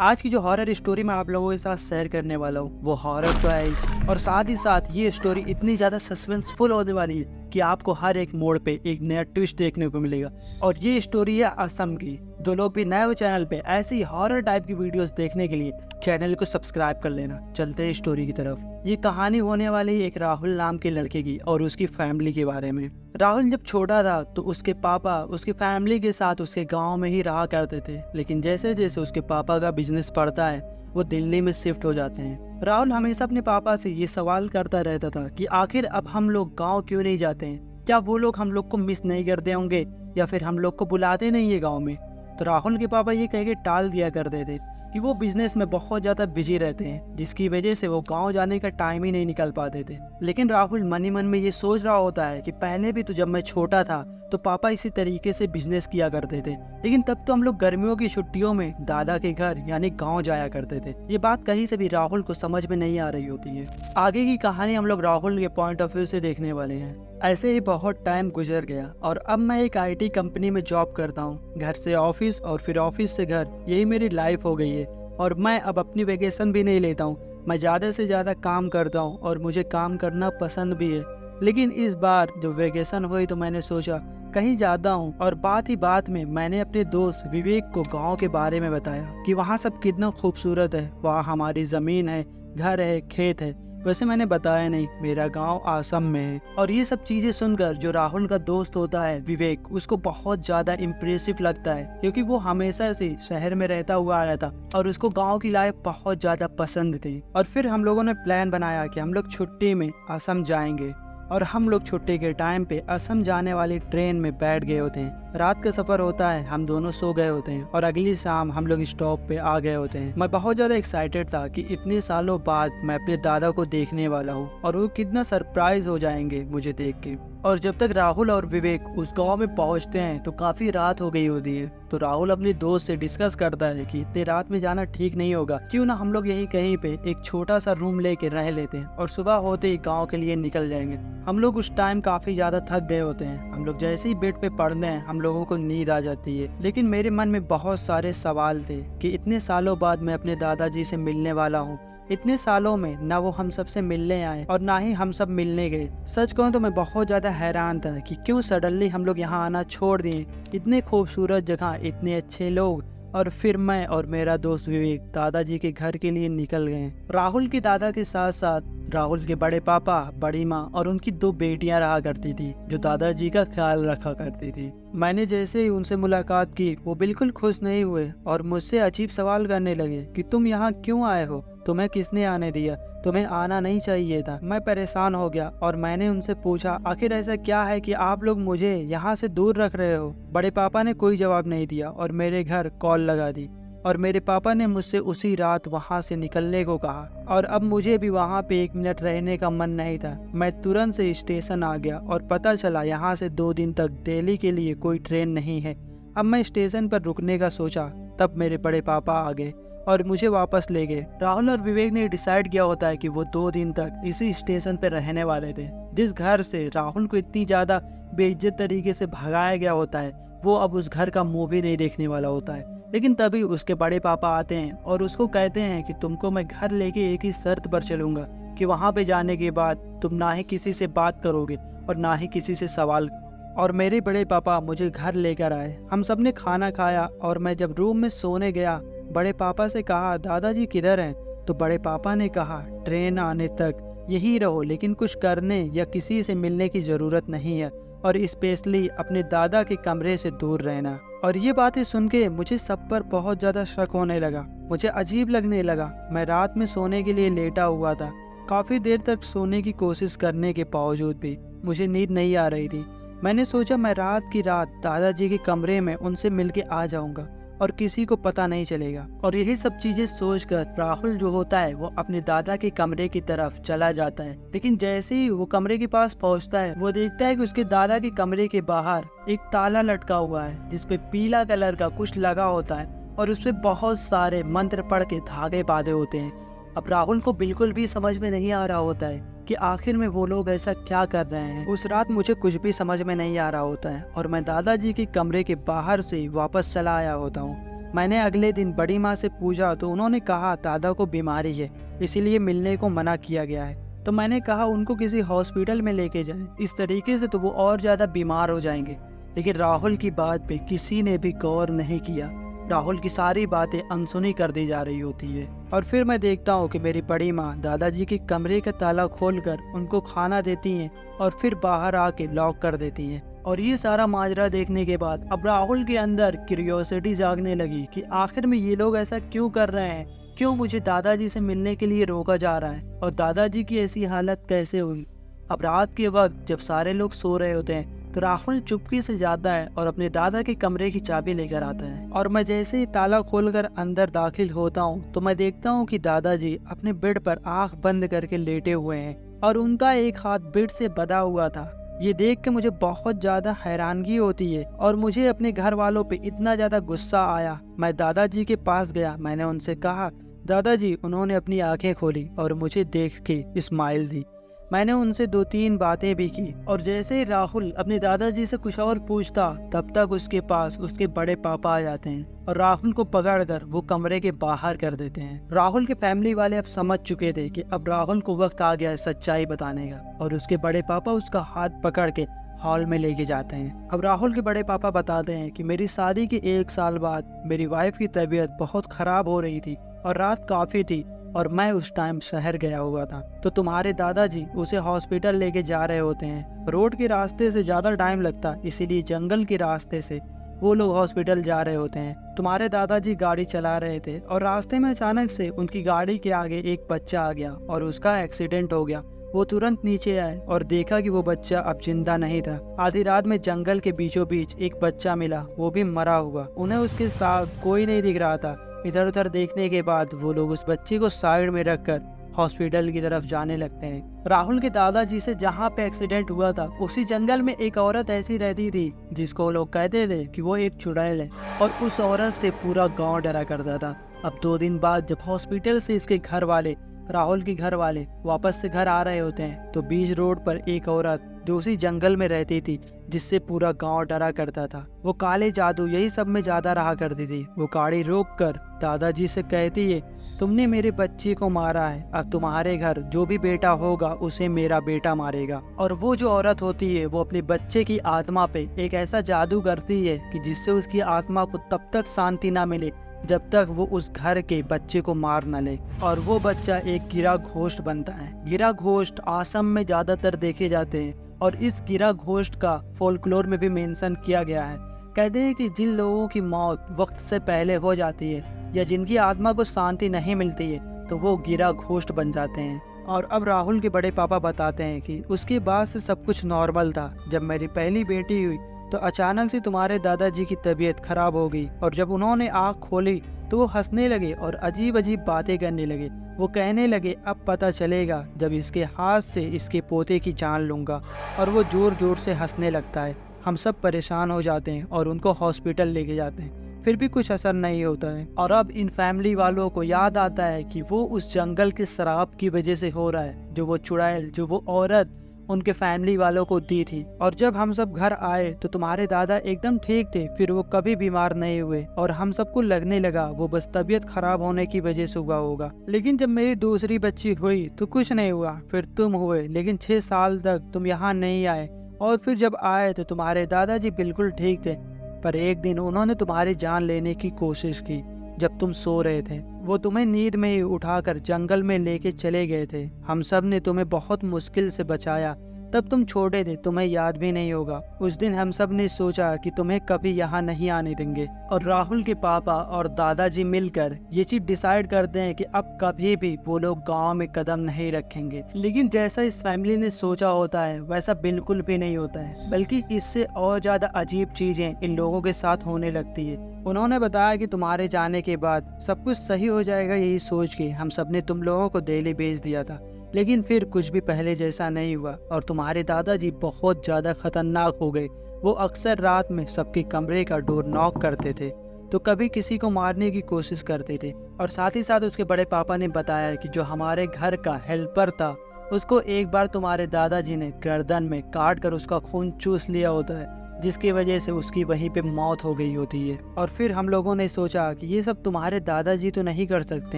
आज की जो हॉरर स्टोरी मैं आप लोगों के साथ शेयर करने वाला हूँ वो हॉरर तो है ही, और साथ ही साथ ये स्टोरी इतनी ज़्यादा सस्पेंसफुल होने वाली है कि आपको हर एक मोड़ पे एक नया ट्विस्ट देखने को मिलेगा। और ये स्टोरी है असम की। जो लोग भी नए हो चैनल पे ऐसी हॉरर टाइप की वीडियोस देखने के लिए चैनल को सब्सक्राइब कर लेना। चलते हैं स्टोरी की तरफ। ये कहानी होने वाली है एक राहुल नाम के लड़के की और उसकी फैमिली के बारे में। राहुल जब छोटा था तो उसके पापा उसकी फैमिली के साथ उसके गांव में ही रहा करते थे, लेकिन जैसे जैसे उसके पापा का बिजनेस बढ़ता है वो दिल्ली में शिफ्ट हो जाते हैं। राहुल हमेशा अपने पापा से ये सवाल करता रहता था कि आखिर अब हम लोग गांव क्यों नहीं जाते हैं, क्या वो लोग हम लोग को मिस नहीं करते होंगे या फिर हम लोग को बुलाते नहीं है गाँव में। तो राहुल के पापा ये कह के टाल दिया करते थे कि वो बिजनेस में बहुत ज़्यादा बिजी रहते हैं, जिसकी वजह से वो गांव जाने का टाइम ही नहीं निकल पाते थे। लेकिन राहुल मन ही मन में ये सोच रहा होता है कि पहले भी तो जब मैं छोटा था तो पापा इसी तरीके से बिजनेस किया करते थे, लेकिन तब तो हम लोग गर्मियों की छुट्टियों में दादा के घर यानी गांव जाया करते थे। ये बात कहीं से भी राहुल को समझ में नहीं आ रही होती है। आगे की कहानी हम लोग राहुल के पॉइंट ऑफ व्यू से देखने वाले हैं। ऐसे ही बहुत टाइम गुजर गया और अब मैं एक आईटी कंपनी में जॉब करता हूँ। घर से ऑफिस और फिर ऑफिस से घर, यही मेरी लाइफ हो गई है। और मैं अब अपनी वेकेशन भी नहीं लेता हूँ, मैं ज़्यादा से ज़्यादा काम करता हूँ और मुझे काम करना पसंद भी है। लेकिन इस बार जो वेकेशन हुई तो मैंने सोचा कहीं जाता हूँ, और बात ही बात में मैंने अपने दोस्त विवेक को गाँव के बारे में बताया कि वहाँ सब कितना खूबसूरत है, वहाँ हमारी ज़मीन है, घर है, खेत है। वैसे मैंने बताया नहीं मेरा गांव असम में है। और ये सब चीजें सुनकर जो राहुल का दोस्त होता है विवेक, उसको बहुत ज्यादा इम्प्रेसिव लगता है, क्योंकि वो हमेशा से शहर में रहता हुआ आया था और उसको गांव की लाइफ बहुत ज्यादा पसंद थी। और फिर हम लोगों ने प्लान बनाया कि हम लोग छुट्टी में असम जाएंगे, और हम लोग छुट्टी के टाइम पे असम जाने वाली ट्रेन में बैठ गए होते हैं। रात का सफर होता है, हम दोनों सो गए होते हैं और अगली शाम हम लोग स्टॉप पे आ गए होते हैं। मैं बहुत ज्यादा एक्साइटेड था कि इतने सालों बाद मैं अपने दादा को देखने वाला हूँ और वो कितना सरप्राइज हो जाएंगे मुझे देख के। और जब तक राहुल और विवेक उस गांव में पहुंचते हैं तो काफी रात हो गई होती है। तो राहुल अपने दोस्त से डिस्कस करता है कि इतने रात में जाना ठीक नहीं होगा, क्यों ना हम लोग यही कहीं पे एक छोटा सा रूम लेके रह लेते हैं और सुबह होते ही गांव के लिए निकल जाएंगे। हम लोग उस टाइम काफी ज्यादा थक गए होते हैं। हम लोग जैसे ही बेड पे पड़ते हैं हम लोगों को नींद आ जाती है। लेकिन मेरे मन में बहुत सारे सवाल थे कि इतने सालों बाद मैं अपने दादाजी से मिलने वाला हूँ। इतने सालों में ना वो हम सब से मिलने आए और ना ही हम सब मिलने गए। सच कहूँ तो मैं बहुत ज्यादा हैरान था कि क्यों सडनली हम लोग यहाँ आना छोड़ दिए। इतने खूबसूरत जगह, इतने अच्छे लोग, और फिर मैं और मेरा दोस्त विवेक दादाजी के घर के लिए निकल गए। राहुल के दादा के साथ साथ राहुल के बड़े पापा, बड़ी माँ और उनकी 2 बेटियां रहा करती थी जो दादाजी का ख्याल रखा करती थी। मैंने जैसे ही उनसे मुलाकात की वो बिल्कुल खुश नहीं हुए और मुझसे अजीब सवाल करने लगे कि तुम यहाँ क्यों आए हो, तुम्हें किसने आने दिया, तुम्हें आना नहीं चाहिए था। मैं परेशान हो गया और मैंने उनसे पूछा आखिर ऐसा क्या है कि आप लोग मुझे यहाँ से दूर रख रहे हो। बड़े पापा ने कोई जवाब नहीं दिया और मेरे घर कॉल लगा दी और मेरे पापा ने मुझसे उसी रात वहाँ से निकलने को कहा। और अब मुझे भी वहाँ पे 1 मिनट रहने का मन नहीं था। मैं तुरंत से स्टेशन आ गया और पता चला यहाँ से 2 दिन तक दिल्ली के लिए कोई ट्रेन नहीं है। अब मैं स्टेशन पर रुकने का सोचा, तब मेरे बड़े पापा आ गए और मुझे वापस ले गए। राहुल और विवेक ने डिसाइड किया होता है कि वो 2 दिन तक इसी स्टेशन पर रहने वाले थे। जिस घर से राहुल को इतनी ज्यादा बेइज्जत तरीके से भगाया गया होता है, वो अब उस घर का मुंह भी नहीं देखने वाला होता है। लेकिन तभी उसके बड़े पापा आते हैं और उसको कहते हैं कि तुमको मैं घर लेके एक ही शर्त पर चलूंगा कि वहां पे जाने के बाद तुम ना ही किसी से बात करोगे और ना ही किसी से सवाल करोगे। और मेरे बड़े पापा मुझे घर लेकर आए। हम सब ने खाना खाया और मैं जब रूम में सोने गया, बड़े पापा से कहा दादाजी किधर हैं? तो बड़े पापा ने कहा ट्रेन आने तक यही रहो, लेकिन कुछ करने या किसी से मिलने की जरूरत नहीं है, और स्पेशली अपने दादा के कमरे से दूर रहना। और ये बातें सुन के मुझे सब पर बहुत ज्यादा शक होने लगा, मुझे अजीब लगने लगा। मैं रात में सोने के लिए लेटा हुआ था। काफी देर तक सोने की कोशिश करने के बावजूद भी मुझे नींद नहीं आ रही थी। मैंने सोचा मैं रात की रात दादाजी के कमरे में उनसे मिलके आ जाऊंगा और किसी को पता नहीं चलेगा। और यही सब चीजें सोचकर राहुल जो होता है वो अपने दादा के कमरे की तरफ चला जाता है। लेकिन जैसे ही वो कमरे के पास पहुंचता है वो देखता है कि उसके दादा के कमरे के बाहर एक ताला लटका हुआ है, जिसपे पीला कलर का कुछ लगा होता है और उसपे बहुत सारे मंत्र पढ़ के धागे बांधे होते हैं। अब राहुल को बिल्कुल भी समझ में नहीं आ रहा होता है कि आखिर में वो लोग ऐसा क्या कर रहे हैं। उस रात मुझे कुछ भी समझ में नहीं आ रहा होता है और मैं दादाजी के कमरे के बाहर से वापस चला आया होता हूँ। मैंने अगले दिन बड़ी माँ से पूछा तो उन्होंने कहा दादा को बीमारी है, इसीलिए मिलने को मना किया गया है। तो मैंने कहा उनको किसी हॉस्पिटल में लेके जाएं, इस तरीके से तो वो और ज़्यादा बीमार हो जाएंगे। लेकिन राहुल की बात पे किसी ने भी गौर नहीं किया। राहुल की सारी बातें अनसुनी कर दी जा रही होती है। और फिर मैं देखता हूँ कि मेरी बड़ी माँ दादाजी के कमरे का ताला खोलकर उनको खाना देती हैं और फिर बाहर आके लॉक कर देती हैं। और ये सारा माजरा देखने के बाद अब राहुल के अंदर क्यूरियोसिटी जागने लगी कि आखिर में ये लोग ऐसा क्यों कर रहे हैं, क्यों मुझे दादाजी से मिलने के लिए रोका जा रहा है और दादाजी की ऐसी हालत कैसे हुई। अब रात के वक्त जब सारे लोग सो रहे होते हैं तो राहुल चुपके से जाता है और अपने दादा के कमरे की चाबी लेकर आता है। और मैं जैसे ही ताला खोलकर अंदर दाखिल होता हूँ तो मैं देखता हूँ कि दादाजी अपने बेड पर आंख बंद करके लेटे हुए हैं और उनका एक हाथ बेड से बंधा हुआ था। ये देख के मुझे बहुत ज्यादा हैरानगी होती है और मुझे अपने घर वालों पे इतना ज्यादा गुस्सा आया। मैं दादाजी के पास गया, मैंने उनसे कहा दादाजी। उन्होंने अपनी आंखें खोली और मुझे देख के स्माइल दी। मैंने उनसे 2-3 बातें भी की और जैसे ही राहुल अपने दादाजी से कुछ और पूछता तब तक उसके पास उसके बड़े पापा आ जाते हैं और राहुल को पकड़कर वो कमरे के बाहर कर देते हैं। राहुल के फैमिली वाले अब समझ चुके थे कि अब राहुल को वक्त आ गया है सच्चाई बताने का और उसके बड़े पापा उसका हाथ पकड़ के हॉल में लेके जाते हैं। अब राहुल के बड़े पापा बताते हैं कि मेरी शादी के 1 साल बाद मेरी वाइफ की तबीयत बहुत खराब हो रही थी और रात काफी थी और मैं उस टाइम शहर गया हुआ था। तो तुम्हारे दादाजी उसे हॉस्पिटल लेके जा रहे होते हैं। रोड के रास्ते से ज़्यादा टाइम लगता, इसीलिए जंगल के रास्ते से वो लोग हॉस्पिटल जा रहे होते हैं। तुम्हारे दादाजी गाड़ी चला रहे थे और रास्ते में अचानक से उनकी गाड़ी के आगे एक बच्चा आ गया और उसका एक्सीडेंट हो गया। वो तुरंत नीचे आए और देखा कि वो बच्चा अब जिंदा नहीं था। आधी रात में जंगल के बीचों बीच एक बच्चा मिला, वो भी मरा हुआ। उन्हें उसके साथ कोई नहीं दिख रहा था। इधर उधर देखने के बाद वो लोग उस बच्चे को साइड में रखकर हॉस्पिटल की तरफ जाने लगते हैं। राहुल के दादाजी से जहाँ पे एक्सीडेंट हुआ था उसी जंगल में एक औरत ऐसी रहती थी जिसको लोग कहते थे कि वो एक चुड़ैल है और उस औरत से पूरा गांव डरा करता था। अब 2 दिन बाद जब हॉस्पिटल से इसके घर वाले, राहुल के घर वाले वापस से घर आ रहे होते हैं तो बीच रोड पर एक औरत जो उसी जंगल में रहती थी जिससे पूरा गांव डरा करता था, वो काले जादू यही सब में ज्यादा रहा करती थी। वो गाड़ी रोक कर दादाजी से कहती है तुमने मेरे बच्चे को मारा है, अब तुम्हारे घर जो भी बेटा होगा उसे मेरा बेटा मारेगा। और वो जो औरत होती है वो अपने बच्चे की आत्मा पे एक ऐसा जादू करती है कि जिससे उसकी आत्मा को तब तक शांति ना मिले जब तक वो उस घर के बच्चे को मार न ले। और वो बच्चा एक गिरा घोस्ट बनता है। गिरा घोस्ट आसम में ज्यादातर देखे जाते हैं और इस गिरा घोस्ट का फोल्कलोर में भी मेंशन किया गया है। कहते हैं कि जिन लोगों की मौत वक्त से पहले हो जाती है या जिनकी आत्मा को शांति नहीं मिलती है तो वो गिरा घोस्ट बन जाते हैं। और अब राहुल के बड़े पापा बताते हैं कि उसके बाद से सब कुछ नॉर्मल था। जब मेरी पहली बेटी हुई तो अचानक से तुम्हारे दादाजी की तबीयत खराब हो गई और जब उन्होंने आँख खोली तो वो हंसने लगे और अजीब अजीब बातें करने लगे। वो कहने लगे अब पता चलेगा जब इसके हाथ से इसके पोते की जान लूँगा। और वो जोर जोर से हंसने लगता है। हम सब परेशान हो जाते हैं और उनको हॉस्पिटल लेके जाते हैं, फिर भी कुछ असर नहीं होता है। और अब इन फैमिली वालों को याद आता है कि वो उस जंगल के शराब की वजह से हो रहा है, जो वो चुड़ैल, जो वो औरत उनके फैमिली वालों को दी थी। और जब हम सब घर आए तो तुम्हारे दादा एकदम ठीक थे, फिर वो कभी बीमार नहीं हुए और हम सबको लगने लगा वो बस तबीयत खराब होने की वजह से हुआ होगा। लेकिन जब मेरी दूसरी बच्ची हुई तो कुछ नहीं हुआ, फिर तुम हुए, लेकिन 6 साल तक तुम यहाँ नहीं आए। और फिर जब आए तो तुम्हारे दादाजी बिल्कुल ठीक थे, पर एक दिन उन्होंने तुम्हारी जान लेने की कोशिश की जब तुम सो रहे थे। वो तुम्हें नींद में ही उठाकर जंगल में लेके चले गए थे। हम सब ने तुम्हें बहुत मुश्किल से बचाया, तब तुम छोटे थे, तुम्हें याद भी नहीं होगा। उस दिन हम सब ने सोचा कि तुम्हें कभी यहाँ नहीं आने देंगे। और राहुल के पापा और दादाजी मिलकर ये चीज डिसाइड करते हैं कि अब कभी भी वो लोग गांव में कदम नहीं रखेंगे। लेकिन जैसा इस फैमिली ने सोचा होता है वैसा बिल्कुल भी नहीं होता है, बल्कि इससे और ज्यादा अजीब चीजें इन लोगों के साथ होने लगती है। उन्होंने बताया कि तुम्हारे जाने के बाद सब कुछ सही हो जाएगा, यही सोच के हम सब ने तुम लोगों को दिल्ली भेज दिया था। लेकिन फिर कुछ भी पहले जैसा नहीं हुआ और तुम्हारे दादाजी बहुत ज़्यादा खतरनाक हो गए। वो अक्सर रात में सबके कमरे का डोर नॉक करते थे, तो कभी किसी को मारने की कोशिश करते थे। और साथ ही साथ उसके बड़े पापा ने बताया कि जो हमारे घर का हेल्पर था उसको एक बार तुम्हारे दादाजी ने गर्दन में काट कर उसका खून चूस लिया होता है। जिसकी वजह से उसकी वहीं पे मौत हो गई होती है। और फिर हम लोगों ने सोचा कि ये सब तुम्हारे दादाजी तो नहीं कर सकते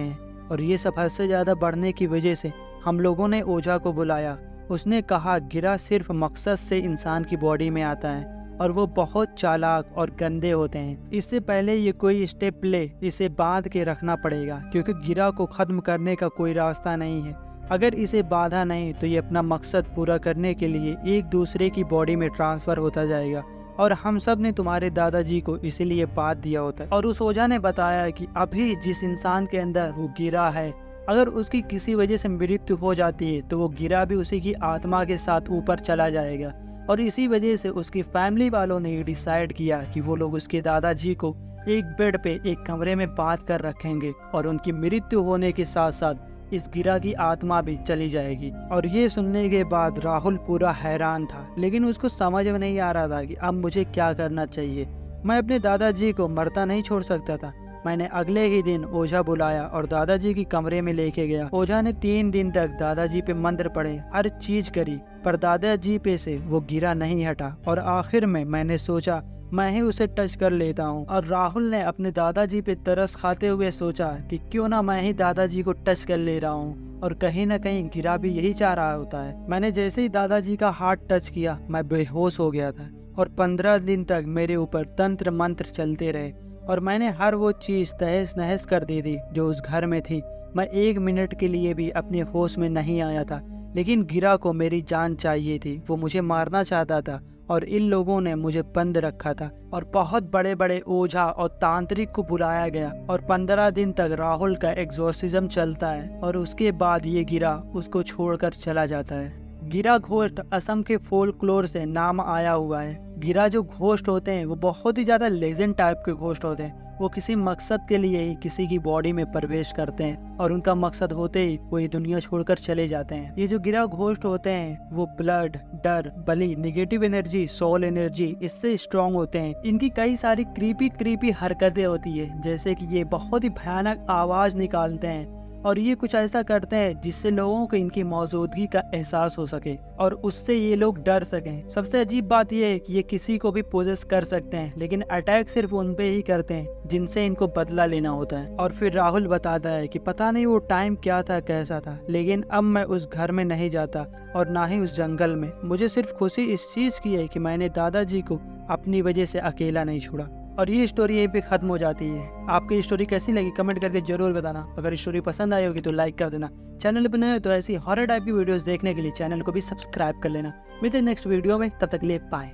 हैं, और ये सब हद से ज़्यादा बढ़ने की वजह से हम लोगों ने ओझा को बुलाया। उसने कहा गिरा सिर्फ मकसद से इंसान की बॉडी में आता है और वो बहुत चालाक और गंदे होते हैं। इससे पहले ये कोई स्टेप ले इसे बांध के रखना पड़ेगा, क्योंकि गिरा को ख़त्म करने का कोई रास्ता नहीं है। अगर इसे बांधा नहीं तो ये अपना मकसद पूरा करने के लिए एक दूसरे की बॉडी में ट्रांसफ़र होता जाएगा, और हम सब ने तुम्हारे दादाजी को इसीलिए बांध दिया होता है। और उस ओझा ने बताया कि अभी जिस इंसान के अंदर वो गिरा है, अगर उसकी किसी वजह से मृत्यु हो जाती है तो वो गिरा भी उसी की आत्मा के साथ ऊपर चला जाएगा। और इसी वजह से उसकी फैमिली वालों ने डिसाइड किया कि वो लोग उसके दादाजी को एक बेड पे एक कमरे में बांध कर रखेंगे, और उनकी मृत्यु होने के साथ साथ इस गिरा की आत्मा भी चली जाएगी। और ये सुनने के बाद राहुल पूरा हैरान था, लेकिन उसको समझ में नहीं आ रहा था कि अब मुझे क्या करना चाहिए। मैं अपने दादाजी को मरता नहीं छोड़ सकता था। मैंने अगले ही दिन ओझा बुलाया और दादाजी की कमरे में लेके गया। ओझा ने 3 दिन तक दादाजी पे मंत्र पढ़े, हर चीज करी, पर दादाजी पे से वो गिरा नहीं हटा। और आखिर में मैंने सोचा मैं ही उसे टच कर लेता हूँ। और राहुल ने अपने दादाजी पे तरस खाते हुए सोचा कि क्यों ना मैं ही दादाजी को टच कर ले रहा हूँ, और कहीं ना कहीं गिरा भी यही चाह रहा होता है। मैंने जैसे ही दादाजी का हाथ टच किया मैं बेहोश हो गया था, और 15 दिन तक मेरे ऊपर तंत्र मंत्र चलते रहे, और मैंने हर वो चीज़ तहस नहस कर दी थी जो उस घर में थी। मैं 1 मिनट के लिए भी अपने होश में नहीं आया था, लेकिन गिरा को मेरी जान चाहिए थी। वो मुझे मारना चाहता था, और इन लोगों ने मुझे बंद रखा था, और बहुत बड़े बड़े ओझा और तांत्रिक को बुलाया गया, और 15 दिन तक राहुल का एग्जॉर्सिज्म चलता है, और उसके बाद ये गिरा उसको छोड़कर चला जाता है। गिरा घोस्ट असम के फोल्कलोर से नाम आया हुआ है। गिरा जो घोस्ट होते हैं वो बहुत ही ज़्यादा लेजेंड टाइप के घोस्ट होते हैं। वो किसी मकसद के लिए ही किसी की बॉडी में प्रवेश करते हैं, और उनका मकसद होते ही वो ये दुनिया छोड़कर चले जाते हैं। ये जो गिरा घोस्ट होते हैं वो ब्लड, डर, बलि, नेगेटिव एनर्जी, सोल एनर्जी इससे स्ट्रॉन्ग होते हैं। इनकी कई सारी क्रीपी हरकतें होती है, जैसे कि ये बहुत ही भयानक आवाज़ निकालते हैं, और ये कुछ ऐसा करते हैं जिससे लोगों को इनकी मौजूदगी का एहसास हो सके और उससे ये लोग डर सकें। सबसे अजीब बात यह है कि ये किसी को भी पोजेस कर सकते हैं, लेकिन अटैक सिर्फ उन पे ही करते हैं जिनसे इनको बदला लेना होता है। और फिर राहुल बताता है कि पता नहीं वो टाइम क्या था, कैसा था, लेकिन अब मैं उस घर में नहीं जाता और ना ही उस जंगल में। मुझे सिर्फ खुशी इस चीज़ की है कि मैंने दादाजी को अपनी वजह से अकेला नहीं छोड़ा। और ये स्टोरी यहीं पे खत्म हो जाती है। आपकी स्टोरी कैसी लगी कमेंट करके जरूर बताना। अगर स्टोरी पसंद आई होगी तो लाइक कर देना। चैनल पर नए हो तो ऐसी हॉरर टाइप की वीडियोस देखने के लिए चैनल को भी सब्सक्राइब कर लेना। मिलते हैं नेक्स्ट वीडियो में, तब तक के लिए बाय।